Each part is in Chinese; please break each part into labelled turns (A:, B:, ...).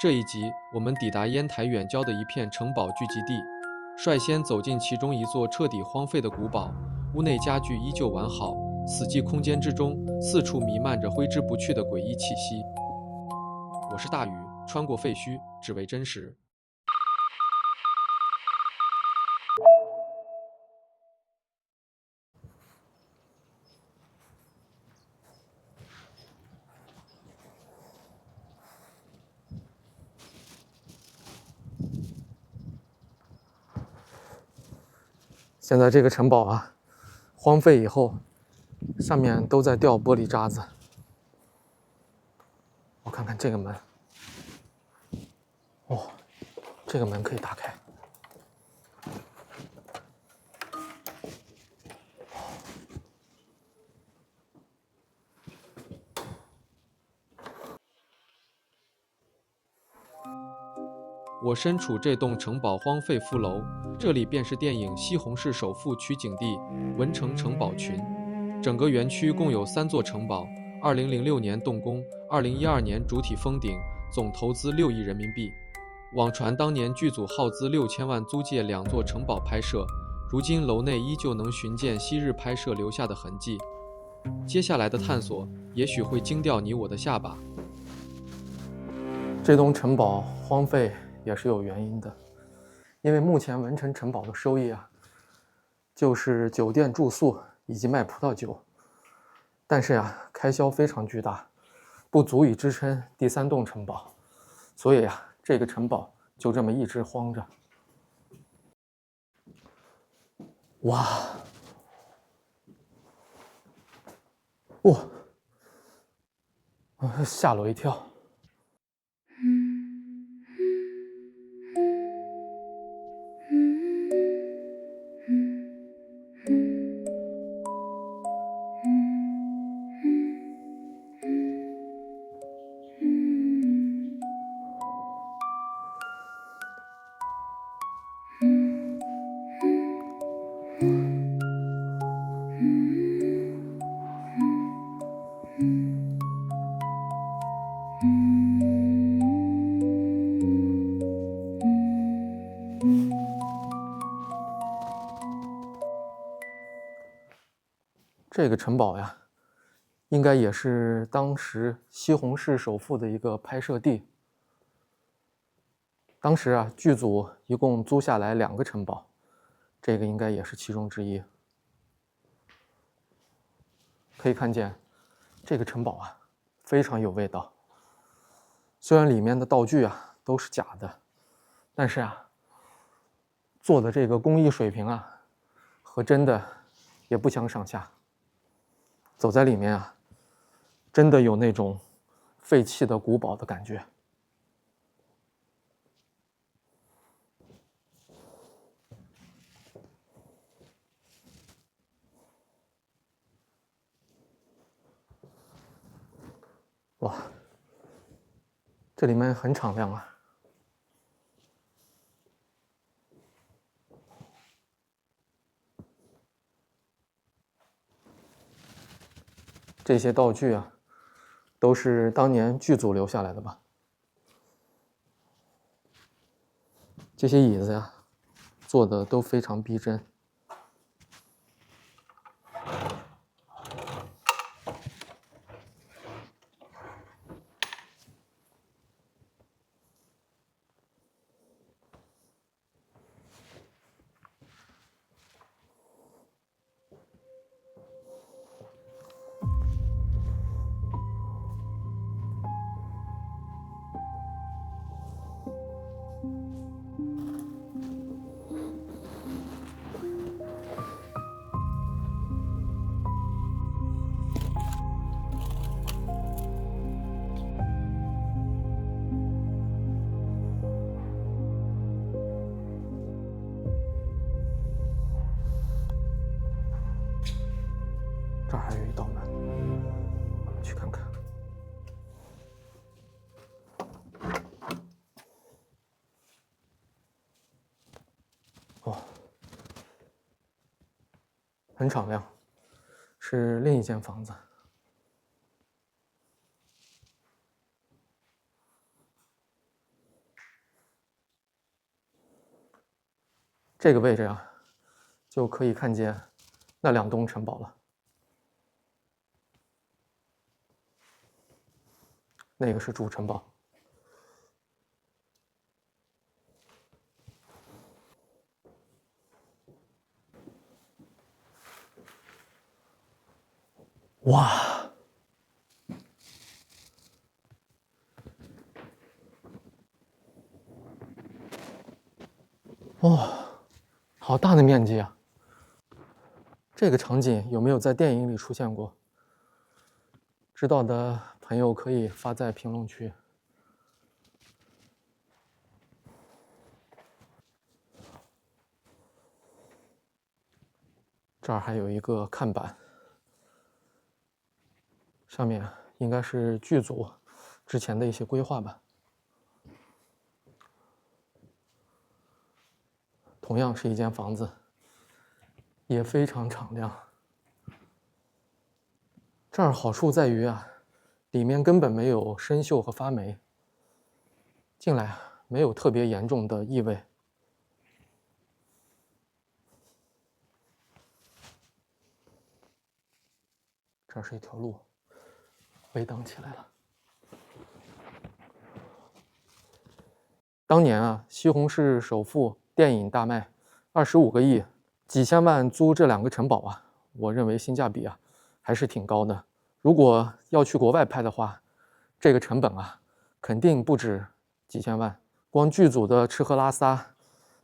A: 这一集，我们抵达烟台远郊的一片城堡聚集地，率先走进其中一座彻底荒废的古堡。屋内家具依旧完好，死寂空间之中，四处弥漫着挥之不去的诡异气息。我是大宇，穿过废墟，只为真实。现在这个城堡啊，荒废以后，上面都在掉玻璃渣子。我看看这个门，哦，这个门可以打开。我身处这栋城堡荒废副楼，这里便是电影《西红柿首富》取景地文成城堡群。整个园区共有3座城堡，2006年动工，2012年主体封顶，总投资6亿人民币。网传当年剧组耗资6000万租借2座城堡拍摄，如今楼内依旧能寻见昔日拍摄留下的痕迹。接下来的探索也许会惊掉你我的下巴。这栋城堡荒废也是有原因的，因为目前文成城堡的收益啊，就是酒店住宿以及卖葡萄酒，但是呀，开销非常巨大，不足以支撑第3栋城堡，所以呀，这个城堡就这么一直荒着。哇，哇，吓了我一跳。这个城堡呀，应该也是当时《西红柿首富》的一个拍摄地。当时啊，剧组一共租下来2个城堡，这个应该也是其中之一。可以看见，这个城堡啊，非常有味道。虽然里面的道具啊都是假的，但是啊，做的这个工艺水平啊，和真的也不相上下。走在里面啊，真的有那种废弃的古堡的感觉。哇，这里面很敞亮啊。这些道具啊，都是当年剧组留下来的吧？这些椅子呀，做的都非常逼真。这儿还有一道门，我们去看看。哦，很敞亮，是另一间房子。
B: 这个位置啊，就可以看见那2栋城堡了。那个是主城堡。哇！哇，好大的面积啊！这个场景有没有在电影里出现过？知道的朋友可以发在评论区。这儿还有一个看板，上面应该是剧组之前的一些规划吧。同样是一间房子，也非常敞亮。这儿好处在于啊，里面根本没有生锈和发霉，进来没有特别严重的异味。这是一条路，围挡起来了。当年啊，西红柿首富电影大卖，25个亿，几千万租这2个城堡啊，我认为性价比啊还是挺高的。如果要去国外拍的话，这个成本啊肯定不止几千万，光剧组的吃喝拉撒，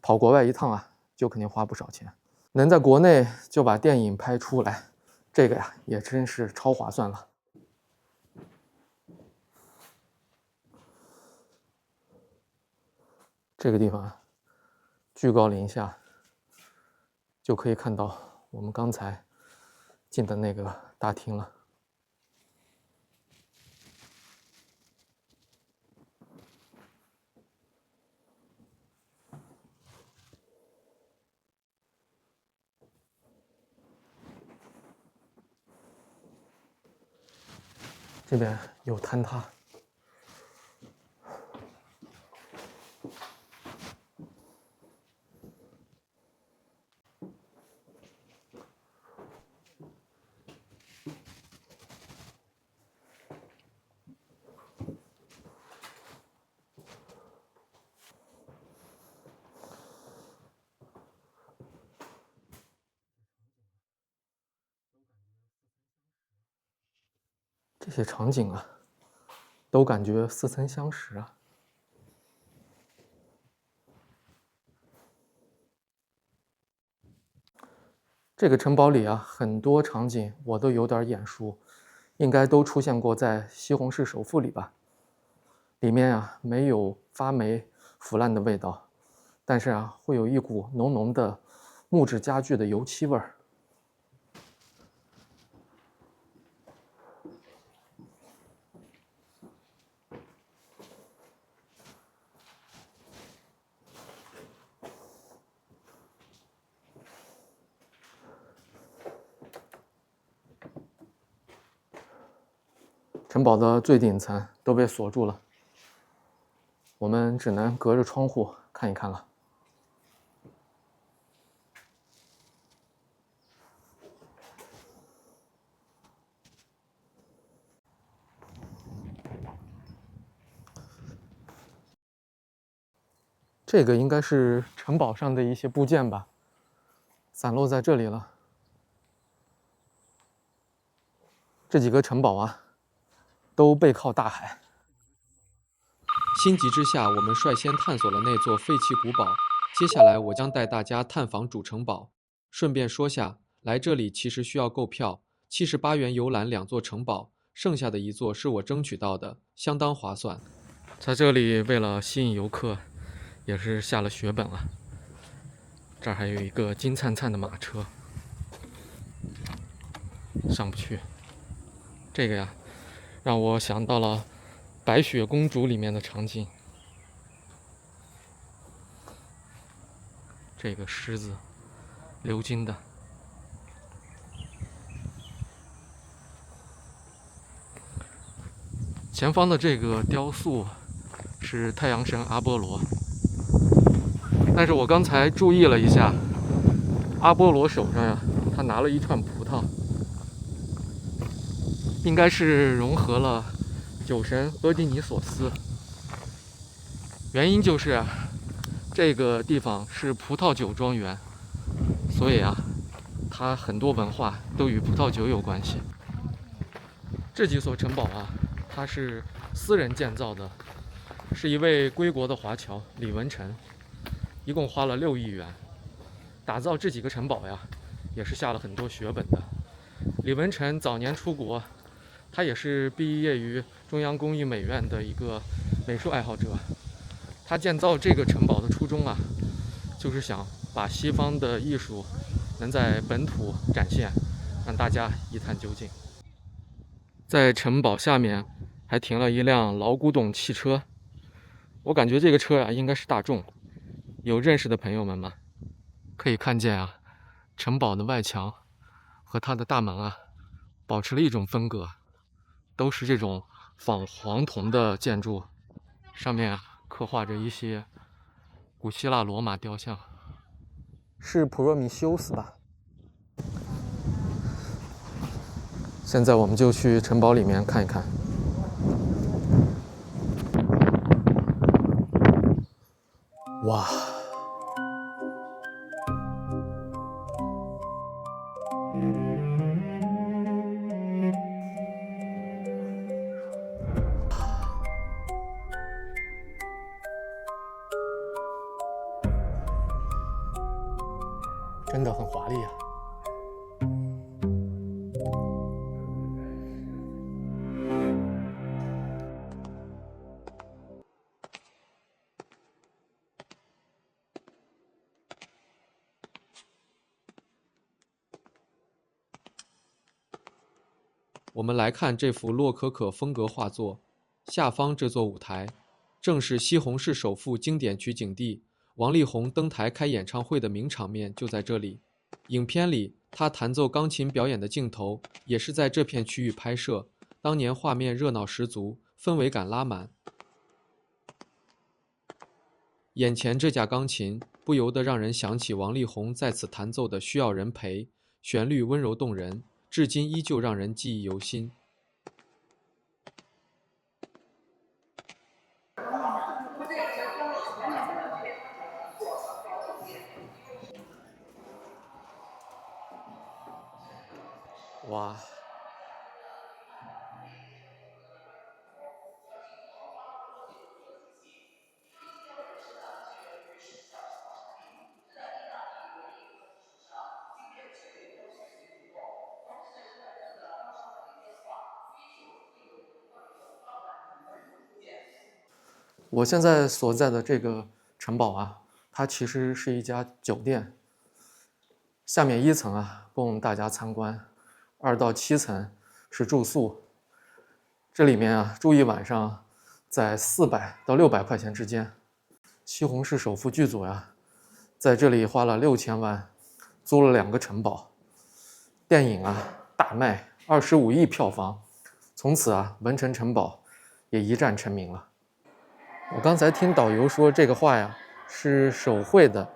B: 跑国外一趟啊就肯定花不少钱。能在国内就把电影拍出来，这个呀也真是超划算了。这个地方啊，居高临下，就可以看到我们刚才进的那个大厅了。这边有坍塌。这些场景啊，都感觉似曾相识啊。这个城堡里啊，很多场景我都有点眼熟，应该都出现过在《西红柿首富》里吧。里面啊没有发霉腐烂的味道，但是啊会有一股浓浓的木质家具的油漆味儿。城堡的最顶层都被锁住了，我们只能隔着窗户看一看了。这个应该是城堡上的一些部件吧，散落在这里了。这几个城堡啊，都背靠大海。
A: 心急之下，我们率先探索了那座废弃古堡。接下来，我将带大家探访主城堡。顺便说下，来这里其实需要购票，78元游览2座城堡，剩下的1座是我争取到的，相当划算。
B: 在这里，为了吸引游客，也是下了血本了。这儿还有一个金灿灿的马车，上不去。这个呀，让我想到了《白雪公主》里面的场景。这个狮子，鎏金的。前方的这个雕塑是太阳神阿波罗。但是我刚才注意了一下，阿波罗手上呀，他拿了一串葡萄，应该是融合了酒神俄狄尼索斯。原因就是这个地方是葡萄酒庄园，所以啊，它很多文化都与葡萄酒有关系。这几所城堡啊，它是私人建造的，是一位归国的华侨李文成，一共花了6亿元打造这几个城堡呀，也是下了很多血本的。李文成早年出国，他也是毕业于中央工艺美院的一个美术爱好者。他建造这个城堡的初衷啊，就是想把西方的艺术能在本土展现，让大家一探究竟。在城堡下面还停了一辆老古董汽车，我感觉这个车啊应该是大众。有认识的朋友们吗？可以看见啊，城堡的外墙和它的大门啊，保持了一种风格，都是这种仿黄铜的建筑，上面刻画着一些古希腊罗马雕像。是普罗米修斯吧？现在我们就去城堡里面看一看。哇！真的很华丽啊！
A: 我们来看这幅洛可可风格画作，下方这座舞台，正是西红柿首富经典取景地，王力宏登台开演唱会的名场面就在这里。影片里他弹奏钢琴表演的镜头也是在这片区域拍摄，当年画面热闹十足，氛围感拉满。眼前这架钢琴不由得让人想起王力宏在此弹奏的《需要人陪》，旋律温柔动人，至今依旧让人记忆犹新。
B: 哇！我现在所在的这个城堡啊，它其实是一家酒店。下面1层啊，供大家参观；2到7层是住宿。这里面啊，住一晚上在400到600块钱之间。西红柿首富剧组呀，在这里花了6000万，租了2个城堡。电影啊大卖，25亿票房，从此啊，文成城堡也一战成名了。我刚才听导游说这个画呀是手绘的，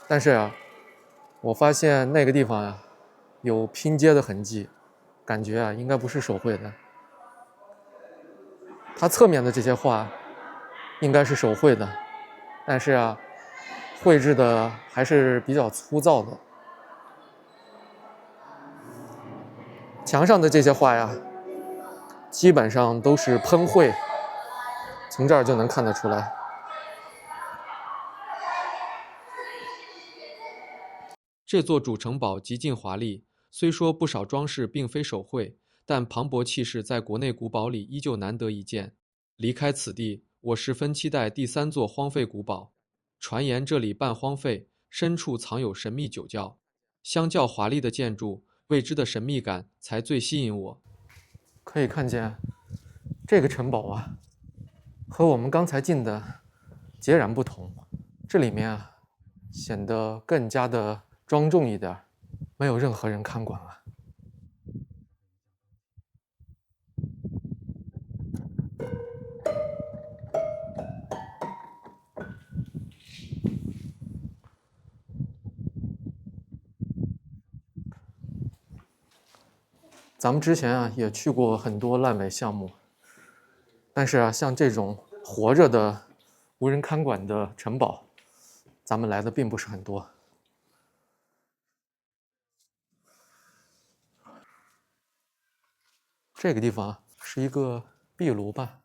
B: 但是啊，我发现那个地方呀有拼接的痕迹，感觉啊应该不是手绘的。它侧面的这些画应该是手绘的，但是啊，绘制的还是比较粗糙的。墙上的这些画呀，基本上都是喷绘，从这儿就能看得出来。
A: 这座主城堡极尽华丽，虽说不少装饰并非手绘，但磅礴气势在国内古堡里依旧难得一见。离开此地，我十分期待第3座荒废古堡。传言这里半荒废，深处藏有神秘酒窖。相较华丽的建筑，未知的神秘感才最吸引我。
B: 可以看见，这个城堡啊，和我们刚才进的截然不同。这里面啊，显得更加的庄重一点，没有任何人看管了。咱们之前啊也去过很多烂尾项目，但是啊，像这种活着的、无人看管的城堡，咱们来的并不是很多。这个地方啊是一个壁炉吧，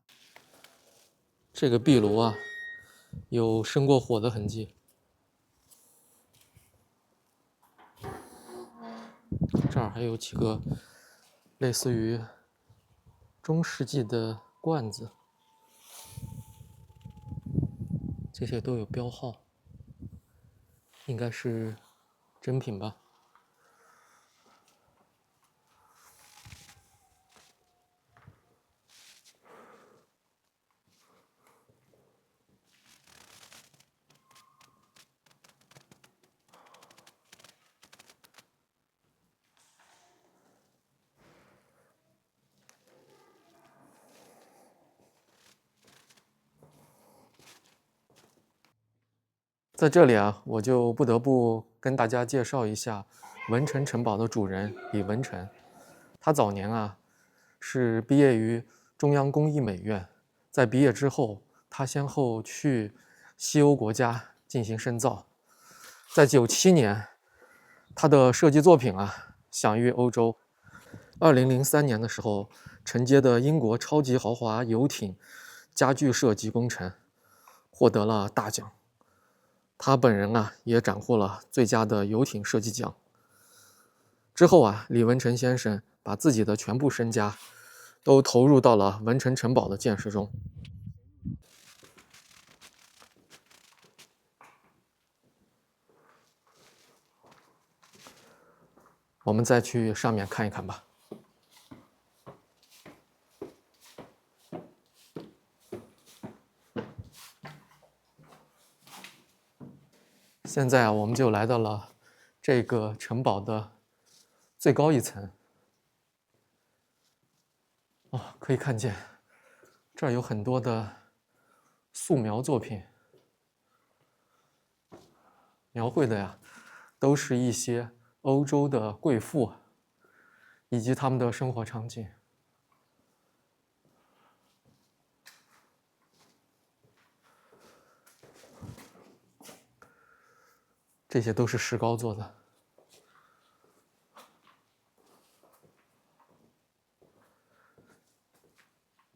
B: 这个壁炉啊有生过火的痕迹。这儿还有几个类似于中世纪的罐子，这些都有标号，应该是真品吧。在这里啊，我就不得不跟大家介绍一下文成城堡的主人李文成。他早年啊是毕业于中央工艺美院，在毕业之后，他先后去西欧国家进行深造。在97年，他的设计作品啊享誉欧洲。2003年的时候，承接的英国超级豪华游艇家具设计工程获得了大奖。他本人啊也斩获了最佳的游艇设计奖。之后啊，李文成先生把自己的全部身家都投入到了文成城堡的建设中。我们再去上面看一看吧。现在啊，我们就来到了这个城堡的最高一层。可以看见这儿有很多的素描作品，描绘的呀都是一些欧洲的贵妇以及他们的生活场景。这些都是石膏做的。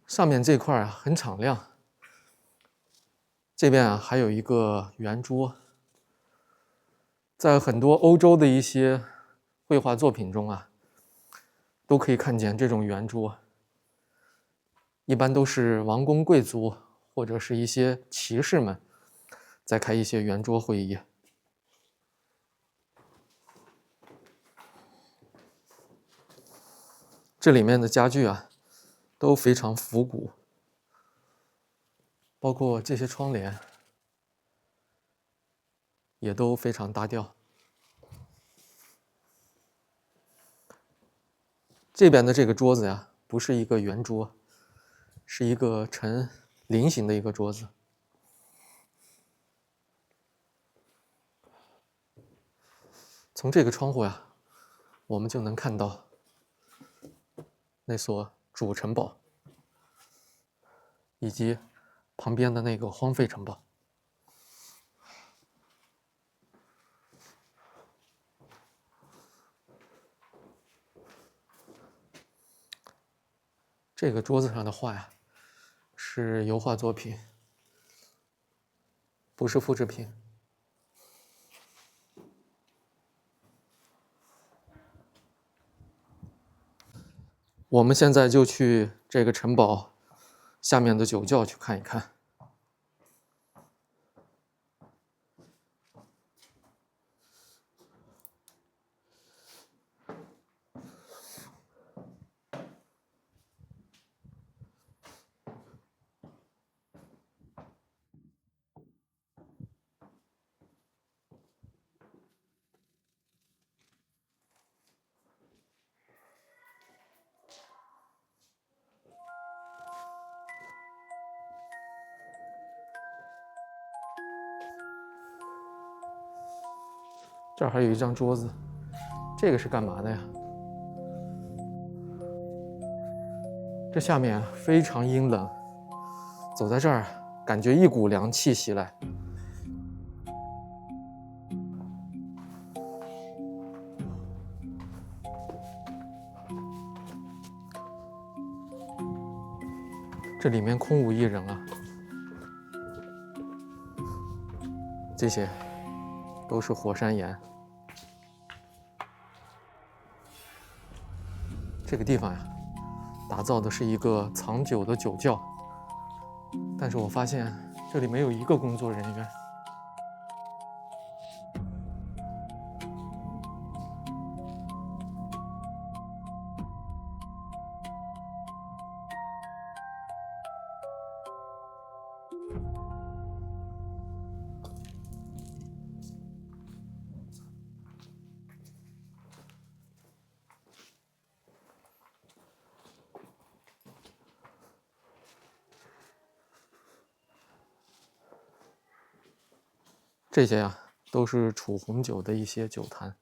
B: 上面这块啊很敞亮，这边啊还有一个圆桌。在很多欧洲的一些绘画作品中啊，都可以看见这种圆桌，一般都是王公贵族或者是一些骑士们在开一些圆桌会议。这里面的家具啊都非常复古，包括这些窗帘也都非常搭调。这边的这个桌子呀，不是一个圆桌，是一个呈菱形的一个桌子。从这个窗户呀，我们就能看到那所主城堡，以及旁边的那个荒废城堡。这个桌子上的画呀，是油画作品，不是复制品。我们现在就去这个城堡下面的酒窖去看一看。这儿还有一张桌子，这个是干嘛的呀？这下面非常阴冷，走在这儿感觉一股凉气袭来。这里面空无一人啊，这些都是火山岩。这个地方呀，打造的是一个藏酒的酒窖，但是我发现这里没有一个工作人员。这些呀，都是储红酒的一些酒坛。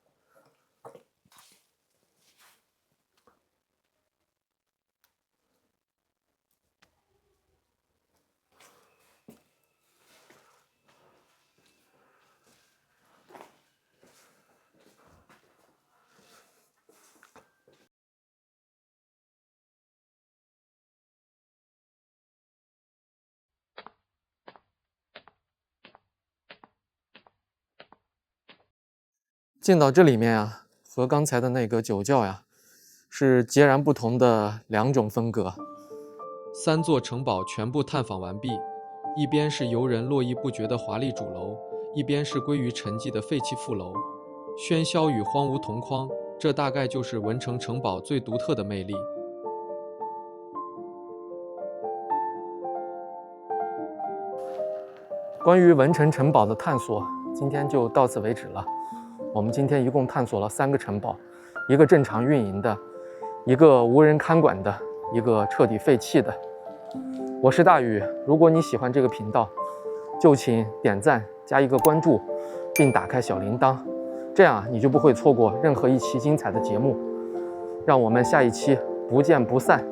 B: 进到这里面啊，和刚才的那个酒窖呀，是截然不同的两种风格。
A: 3座城堡全部探访完毕，一边是游人络绎不绝的华丽主楼，一边是归于沉寂的废弃副楼，喧嚣与荒芜同框，这大概就是文城城堡最独特的魅力。
B: 关于文城城堡的探索，今天就到此为止了。我们今天一共探索了3个城堡，一个正常运营的，一个无人看管的，一个彻底废弃的。我是大宇，如果你喜欢这个频道，就请点赞加一个关注，并打开小铃铛，这样你就不会错过任何一期精彩的节目。让我们下一期不见不散。